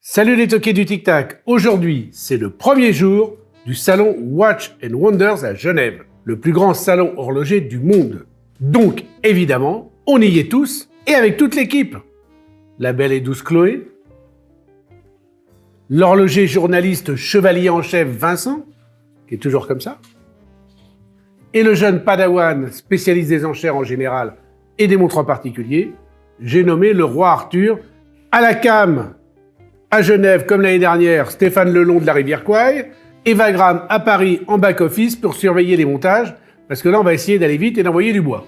Salut les toqués du Tic Tac. Aujourd'hui, c'est le premier jour du salon Watch and Wonders à Genève, le plus grand salon horloger du monde. Donc, évidemment, on y est tous et avec toute l'équipe. La belle et douce Chloé, l'horloger journaliste chevalier en chef Vincent, qui est toujours comme ça, et le jeune padawan spécialiste des enchères en général et des montres en particulier, j'ai nommé le roi Arthur à la cam. À Genève, comme l'année dernière, Stéphane Lelon de la Rivière Kwai, et Wagram à Paris en back-office pour surveiller les montages, parce que là, on va essayer d'aller vite et d'envoyer du bois.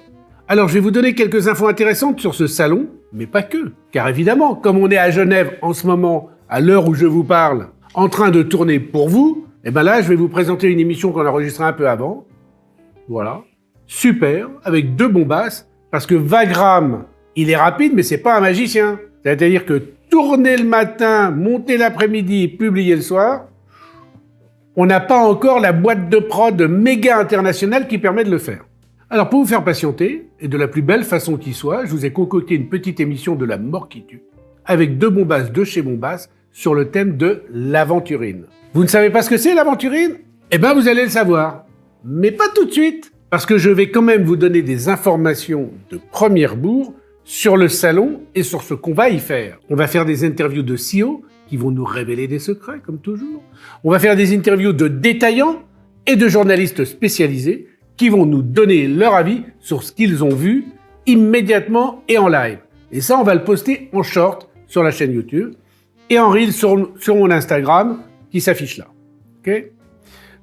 Alors, je vais vous donner quelques infos intéressantes sur ce salon, mais pas que. Car évidemment, comme on est à Genève en ce moment, à l'heure où je vous parle, en train de tourner pour vous, et ben là, je vais vous présenter une émission qu'on a enregistrée un peu avant. Voilà. Super, avec deux bombasses, parce que Wagram, il est rapide, mais c'est pas un magicien. C'est-à-dire que tourner le matin, monter l'après-midi, publier le soir, on n'a pas encore la boîte de prod méga internationale qui permet de le faire. Alors pour vous faire patienter, et de la plus belle façon qui soit, je vous ai concocté une petite émission de la mort qui tue, avec deux bombasses de chez Bombas sur le thème de l'aventurine. Vous ne savez pas ce que c'est l'aventurine? Eh bien vous allez le savoir, mais pas tout de suite, parce que je vais quand même vous donner des informations de première bourre sur le salon et sur ce qu'on va y faire. On va faire des interviews de CEO qui vont nous révéler des secrets, comme toujours. On va faire des interviews de détaillants et de journalistes spécialisés qui vont nous donner leur avis sur ce qu'ils ont vu immédiatement et en live. Et ça, on va le poster en short sur la chaîne YouTube et en reel sur mon Instagram qui s'affiche là. Okay?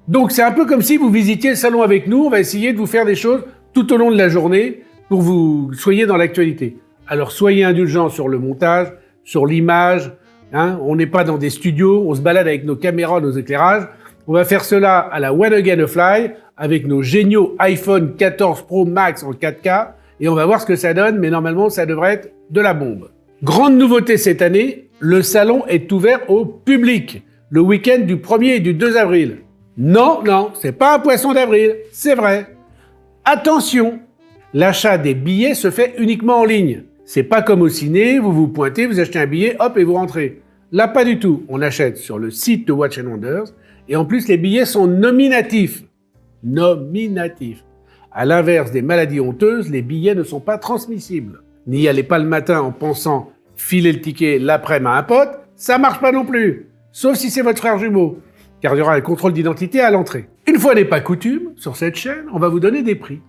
Donc, c'est un peu comme si vous visitiez le salon avec nous. On va essayer de vous faire des choses tout au long de la journée pour que vous soyez dans l'actualité. Alors, soyez indulgents sur le montage, sur l'image. Hein, on n'est pas dans des studios, on se balade avec nos caméras, nos éclairages. On va faire cela à la One Again a Fly, avec nos géniaux iPhone 14 Pro Max en 4K, et on va voir ce que ça donne, mais normalement, ça devrait être de la bombe. Grande nouveauté cette année, le salon est ouvert au public, le week-end du 1er et du 2 avril. Non, c'est pas un poisson d'avril, c'est vrai. Attention! L'achat des billets se fait uniquement en ligne. C'est pas comme au ciné, vous vous pointez, vous achetez un billet, hop, et vous rentrez. Là, pas du tout. On achète sur le site de Watch and Wonders, et en plus, les billets sont nominatifs. Nominatifs. À l'inverse des maladies honteuses, les billets ne sont pas transmissibles. N'y allez pas le matin en pensant filer le ticket l'après-midi à un pote, ça marche pas non plus. Sauf si c'est votre frère jumeau, car il y aura un contrôle d'identité à l'entrée. Une fois n'est pas coutume, sur cette chaîne, on va vous donner des prix.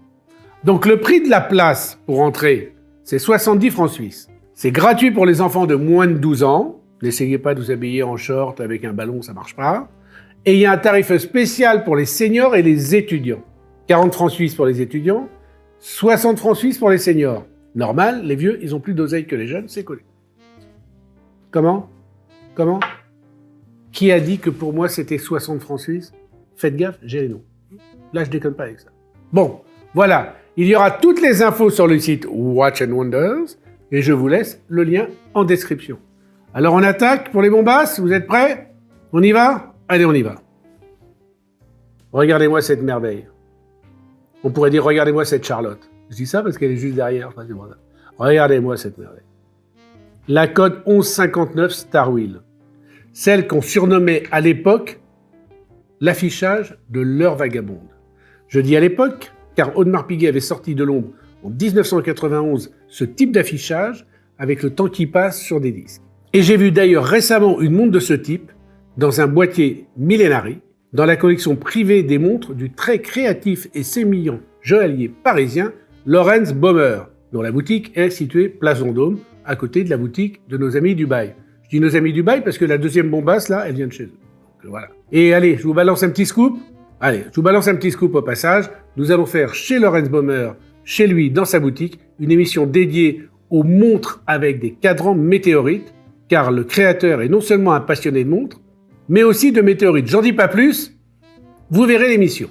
Donc le prix de la place pour entrer, c'est 70 francs suisses. C'est gratuit pour les enfants de moins de 12 ans. N'essayez pas de vous habiller en short avec un ballon, ça marche pas. Et il y a un tarif spécial pour les seniors et les étudiants. 40 francs suisses pour les étudiants, 60 francs suisses pour les seniors. Normal, les vieux, ils ont plus d'oseille que les jeunes, c'est collé. Comment? Qui a dit que pour moi c'était 60 francs suisses? Faites gaffe, j'ai les noms. Là, je déconne pas avec ça. Bon, voilà. Il y aura toutes les infos sur le site Watch and Wonders et je vous laisse le lien en description. Alors on attaque pour les bombasses, vous êtes prêts? On y va? Allez, on y va. Regardez-moi cette merveille. On pourrait dire regardez-moi cette Charlotte. Je dis ça parce qu'elle est juste derrière. Enfin, regardez-moi cette merveille. La code 1159 Star Wheel. Celle qu'on surnommait à l'époque l'affichage de l'heure vagabonde. Je dis à l'époque car Audemars Piguet avait sorti de l'ombre en 1991 ce type d'affichage avec le temps qui passe sur des disques. Et j'ai vu d'ailleurs récemment une montre de ce type dans un boîtier Millenary, dans la collection privée des montres du très créatif et sémillant joaillier parisien Lorenz Baumer, dont la boutique est située place Vendôme, à côté de la boutique de nos amis Dubaï. Je dis nos amis Dubaï parce que la deuxième bombasse, là, elle vient de chez eux. Donc, voilà. Et allez, je vous balance un petit scoop. Allez, je vous balance un petit scoop au passage. Nous allons faire chez Lorenz Baumer, chez lui, dans sa boutique, une émission dédiée aux montres avec des cadrans météorites, car le créateur est non seulement un passionné de montres, mais aussi de météorites. J'en dis pas plus, vous verrez l'émission.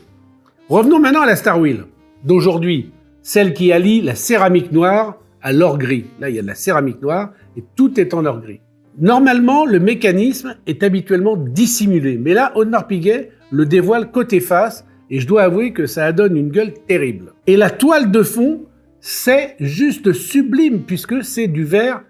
Revenons maintenant à la Star Wheel d'aujourd'hui, celle qui allie la céramique noire à l'or gris. Là, il y a de la céramique noire et tout est en or gris. Normalement, le mécanisme est habituellement dissimulé, mais là, Audemars Piguet le dévoile côté face et je dois avouer que ça donne une gueule terrible. Et la toile de fond, c'est juste sublime puisque c'est du verre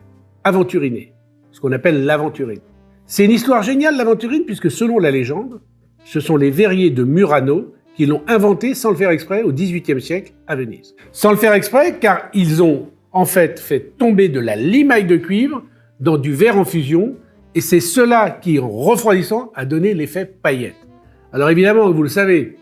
aventuriné, ce qu'on appelle l'aventurine. C'est une histoire géniale, l'aventurine, puisque selon la légende, ce sont les verriers de Murano qui l'ont inventé sans le faire exprès au XVIIIe siècle à Venise. Sans le faire exprès, car ils ont en fait tomber de la limaille de cuivre dans du verre en fusion, et c'est cela qui, en refroidissant, a donné l'effet paillette. Alors évidemment, vous le savez,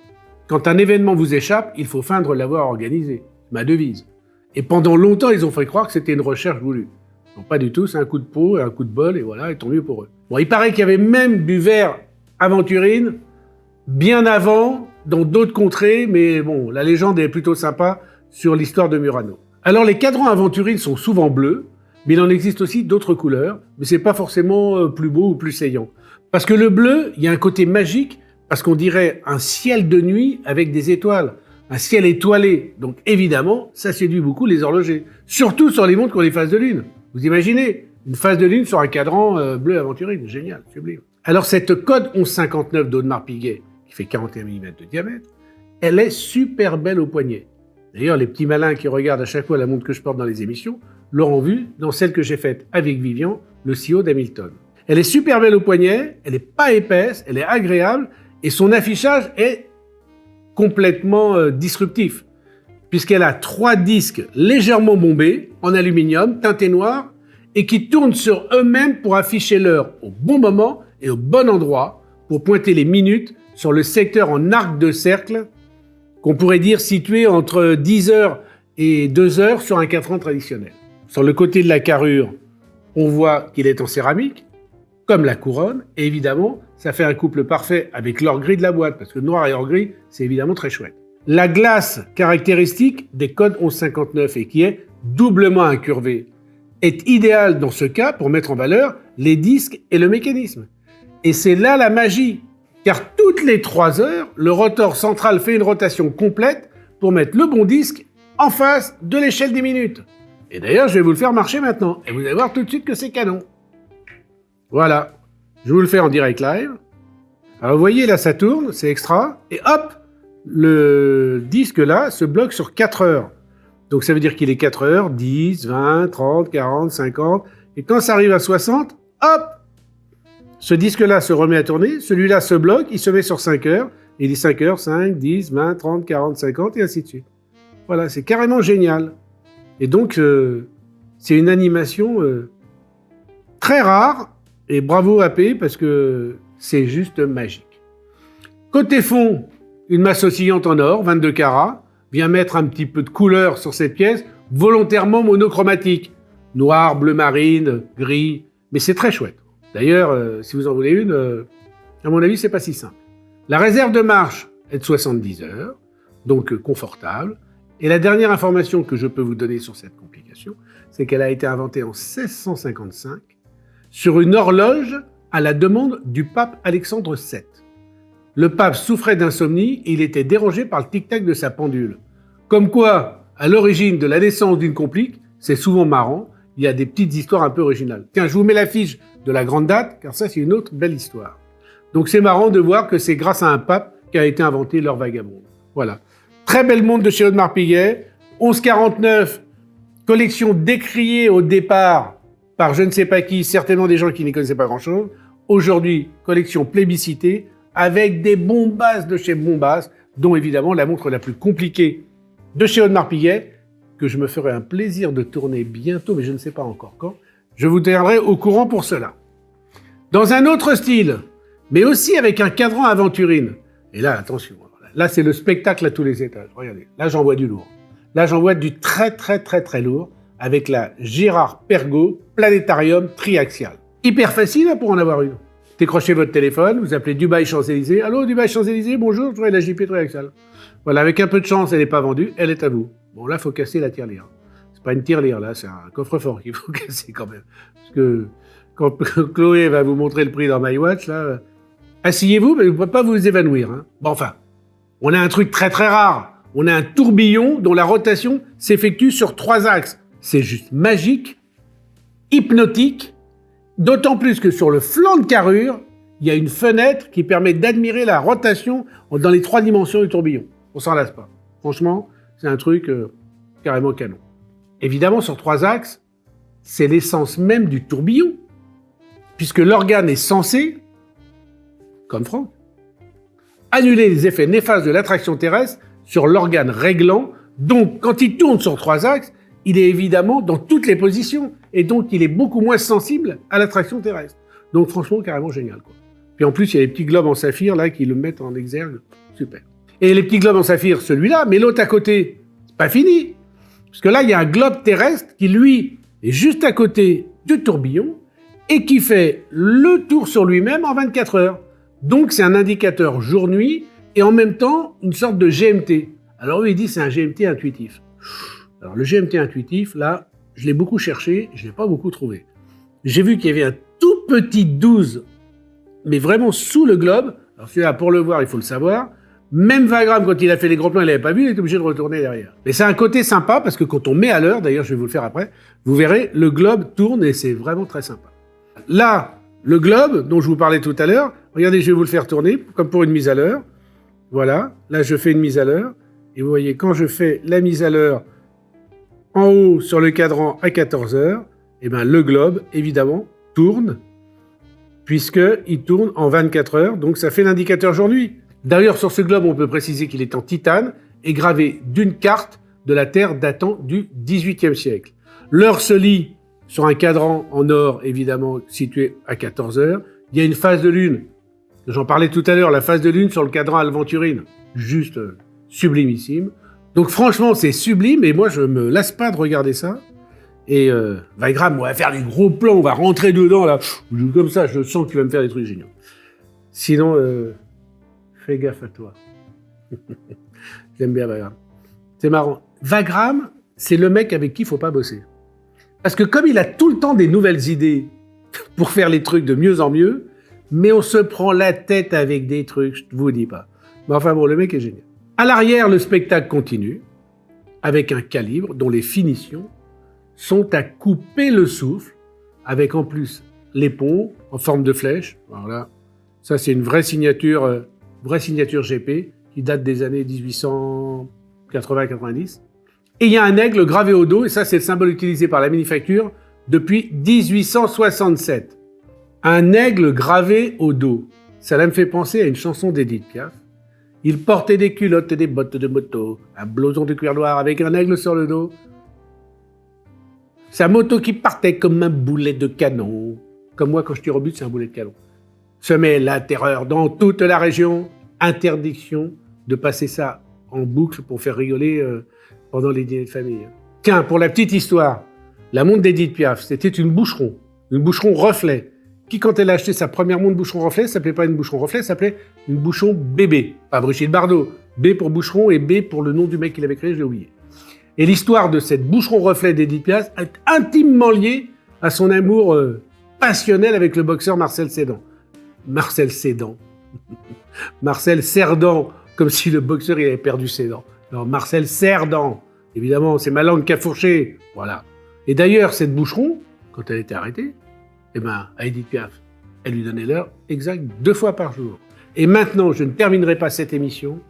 quand un événement vous échappe, il faut feindre l'avoir organisé. C'est ma devise. Et pendant longtemps, ils ont fait croire que c'était une recherche voulue. Non, pas du tout, c'est un coup de peau, un coup de bol, et voilà, et tant mieux pour eux. Bon, il paraît qu'il y avait même du verre aventurine bien avant, dans d'autres contrées, mais bon, la légende est plutôt sympa sur l'histoire de Murano. Alors, les cadrans aventurines sont souvent bleus, mais il en existe aussi d'autres couleurs, mais c'est pas forcément plus beau ou plus saillant. Parce que le bleu, il y a un côté magique, parce qu'on dirait un ciel de nuit avec des étoiles, un ciel étoilé. Donc évidemment, ça séduit beaucoup les horlogers, surtout sur les montres qui ont des phases de lune. Vous imaginez une phase de lune sur un cadran bleu aventurine, génial, sublime. Alors cette code 1159 d'Audemars Piguet, qui fait 41 mm de diamètre, elle est super belle au poignet. D'ailleurs, les petits malins qui regardent à chaque fois la montre que je porte dans les émissions l'auront vu dans celle que j'ai faite avec Vivian, le CEO d'Hamilton. Elle est super belle au poignet, elle n'est pas épaisse, elle est agréable, et son affichage est complètement disruptif, puisqu'elle a 3 disques légèrement bombés, en aluminium, teintés noir, et qui tournent sur eux-mêmes pour afficher l'heure au bon moment et au bon endroit, pour pointer les minutes sur le secteur en arc de cercle, qu'on pourrait dire situé entre 10 heures et 2 heures sur un cadran traditionnel. Sur le côté de la carrure, on voit qu'il est en céramique, comme la couronne, et évidemment, ça fait un couple parfait avec l'or gris de la boîte, parce que noir et or gris, c'est évidemment très chouette. La glace caractéristique des codes 1159 et qui est doublement incurvée est idéale dans ce cas pour mettre en valeur les disques et le mécanisme. Et c'est là la magie, car toutes les 3 heures, le rotor central fait une rotation complète pour mettre le bon disque en face de l'échelle des minutes. Et d'ailleurs, je vais vous le faire marcher maintenant, et vous allez voir tout de suite que c'est canon. Voilà, je vous le fais en direct live. Alors vous voyez, là ça tourne, c'est extra, et hop, le disque là se bloque sur 4 heures. Donc ça veut dire qu'il est 4 heures, 10, 20, 30, 40, 50, et quand ça arrive à 60, hop, ce disque-là se remet à tourner, celui-là se bloque, il se met sur 5 heures, et il est 5 heures, 5, 10, 20, 30, 40, 50, et ainsi de suite. Voilà, c'est carrément génial. Et donc, c'est une animation très rare, et bravo AP, parce que c'est juste magique. Côté fond, une masse oscillante en or, 22 carats, vient mettre un petit peu de couleur sur cette pièce, volontairement monochromatique. Noir, bleu marine, gris, mais c'est très chouette. D'ailleurs, si vous en voulez une, à mon avis, c'est pas si simple. La réserve de marche est de 70 heures, donc confortable. Et la dernière information que je peux vous donner sur cette complication, c'est qu'elle a été inventée en 1655 sur une horloge à la demande du pape Alexandre VII. Le pape souffrait d'insomnie et il était dérangé par le tic-tac de sa pendule. Comme quoi, à l'origine de la naissance d'une complique, c'est souvent marrant, il y a des petites histoires un peu originales. Tiens, je vous mets l'affiche de la grande date, car ça c'est une autre belle histoire. Donc c'est marrant de voir que c'est grâce à un pape qu'a été inventé l'heure vagabonde. Voilà. Très belle montre de chez Audemars Piguet, 1149, collection décriée au départ par je ne sais pas qui, certainement des gens qui n'y connaissaient pas grand-chose. Aujourd'hui, collection plébiscitée, avec des bombasses de chez Bombas, dont évidemment la montre la plus compliquée de chez Audemars Piguet, que je me ferai un plaisir de tourner bientôt, mais je ne sais pas encore quand. Je vous tiendrai au courant pour cela. Dans un autre style, mais aussi avec un cadran aventurine. Et là, attention, là c'est le spectacle à tous les étages. Regardez, là j'en vois du lourd. Là j'en vois du très lourd, avec la Girard Perregaux Planétarium triaxial. Hyper facile pour en avoir une. Décrochez votre téléphone, vous appelez Dubaï Champs-Élysées. Allô, Dubaï Champs-Élysées, bonjour, je voudrais la JP triaxiale. Voilà, avec un peu de chance, elle n'est pas vendue, elle est à vous. Bon, là, il faut casser la tirelire. C'est pas une tirelire, là, c'est un coffre-fort qu'il faut casser quand même. Parce que quand Chloé va vous montrer le prix dans MyWatch, là, asseyez-vous, mais vous ne pouvez pas vous évanouir. Hein. Bon, enfin, on a un truc très rare. On a un tourbillon dont la rotation s'effectue sur 3 axes. C'est juste magique, hypnotique, d'autant plus que sur le flanc de carrure, il y a une fenêtre qui permet d'admirer la rotation dans les 3 dimensions du tourbillon. On s'en lasse pas. Franchement, c'est un truc carrément canon. Évidemment, sur 3 axes, c'est l'essence même du tourbillon. puisque l'organe est censé, comme Franck, annuler les effets néfastes de l'attraction terrestre sur l'organe réglant. Donc, quand il tourne sur 3 axes, il est évidemment dans toutes les positions, et donc il est beaucoup moins sensible à l'attraction terrestre. Donc franchement, carrément génial, quoi. Puis en plus, il y a les petits globes en saphir, là, qui le mettent en exergue. Super. Et les petits globes en saphir, celui-là, mais l'autre à côté, c'est pas fini. Parce que là, il y a un globe terrestre qui, lui, est juste à côté du tourbillon, et qui fait le tour sur lui-même en 24 heures. Donc c'est un indicateur jour-nuit, et en même temps, une sorte de GMT. Alors lui, il dit c'est un GMT intuitif. Alors le GMT intuitif, là, je l'ai beaucoup cherché, je ne l'ai pas beaucoup trouvé. J'ai vu qu'il y avait un tout petit 12, mais vraiment sous le globe. Alors celui-là, pour le voir, il faut le savoir. Même Wagram, quand il a fait les gros plans, il l'avait pas vu, il est obligé de retourner derrière. Mais c'est un côté sympa, parce que quand on met à l'heure, d'ailleurs je vais vous le faire après, vous verrez, le globe tourne et c'est vraiment très sympa. Là, le globe, dont je vous parlais tout à l'heure, regardez, je vais vous le faire tourner, comme pour une mise à l'heure. Voilà, là je fais une mise à l'heure, et vous voyez, quand je fais la mise à l'heure en haut sur le cadran à 14 heures, eh ben, le globe, évidemment, tourne, puisqu'il tourne en 24 heures, donc ça fait l'indicateur jour-nuit. D'ailleurs, sur ce globe, on peut préciser qu'il est en titane et gravé d'une carte de la Terre datant du XVIIIe siècle. L'heure se lit sur un cadran en or, évidemment, situé à 14 heures. Il y a une phase de lune. J'en parlais tout à l'heure, la phase de lune sur le cadran Alventurine. Juste sublimissime. Donc franchement, c'est sublime et moi, je me lasse pas de regarder ça. Et Wagram, on va faire des gros plans, on va rentrer dedans, là. Comme ça, je sens qu'il va me faire des trucs géniaux. Sinon, fais gaffe à toi. J'aime bien Wagram. C'est marrant. Wagram, c'est le mec avec qui il faut pas bosser. Parce que comme il a tout le temps des nouvelles idées pour faire les trucs de mieux en mieux, mais on se prend la tête avec des trucs, je ne vous dis pas. Mais enfin bon, le mec est génial. À l'arrière, le spectacle continue, avec un calibre dont les finitions sont à couper le souffle, avec en plus les ponts en forme de flèche. Voilà. Ça, c'est une vraie signature GP qui date des années 1880-90. Et il y a un aigle gravé au dos, et ça, c'est le symbole utilisé par la manufacture depuis 1867. Un aigle gravé au dos. Ça là me fait penser à une chanson d'Edith Piaf. Il portait des culottes et des bottes de moto, un blouson de cuir noir avec un aigle sur le dos. Sa moto qui partait comme un boulet de canon. Comme moi, quand je tire au but, c'est un boulet de canon. Semait la terreur dans toute la région. Interdiction de passer ça en boucle pour faire rigoler pendant les dîners de famille. Tiens, pour la petite histoire, la montre d'Edith Piaf, c'était une boucheron reflet, qui, quand elle a acheté sa première montre boucheron reflet, ça s'appelait pas une boucheron reflet, ça s'appelait une boucheron bébé. Pas Brigitte Bardot. B pour boucheron et B pour le nom du mec qui l'avait créé, je l'ai oublié. Et l'histoire de cette boucheron reflet d'Edith Piaf est intimement liée à son amour passionnel avec le boxeur Marcel Cerdan. Marcel Cerdan, comme si le boxeur il avait perdu ses dents. Alors Marcel Cerdan, évidemment, c'est ma langue qui a fourché. Voilà. Et d'ailleurs, cette boucheron, quand elle était arrêtée, eh ben, à Edith Piaf, elle lui donnait l'heure exacte 2 fois par jour. Et maintenant, je ne terminerai pas cette émission.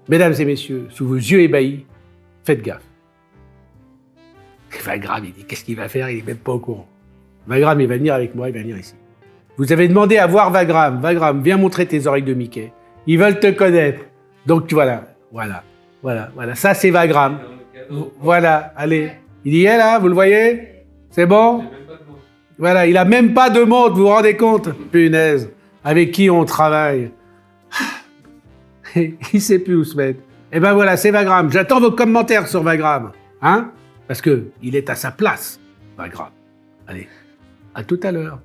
Mesdames et messieurs, sous vos yeux ébahis, faites gaffe. Wagram, il dit, qu'est-ce qu'il va faire? Il n'est même pas au courant. Wagram, il va venir avec moi, il va venir ici. Vous avez demandé à voir Wagram. Wagram, viens montrer tes oreilles de Mickey. Ils veulent te connaître. Donc voilà. Ça, c'est Wagram. Voilà, allez. Il y est là, vous le voyez? C'est bon? Voilà, il a même pas de montre, vous vous rendez compte? Punaise, avec qui on travaille? Il sait plus où se mettre. Eh ben voilà, c'est Wagram. J'attends vos commentaires sur Wagram. Hein? Parce que il est à sa place, Wagram. Allez, à tout à l'heure.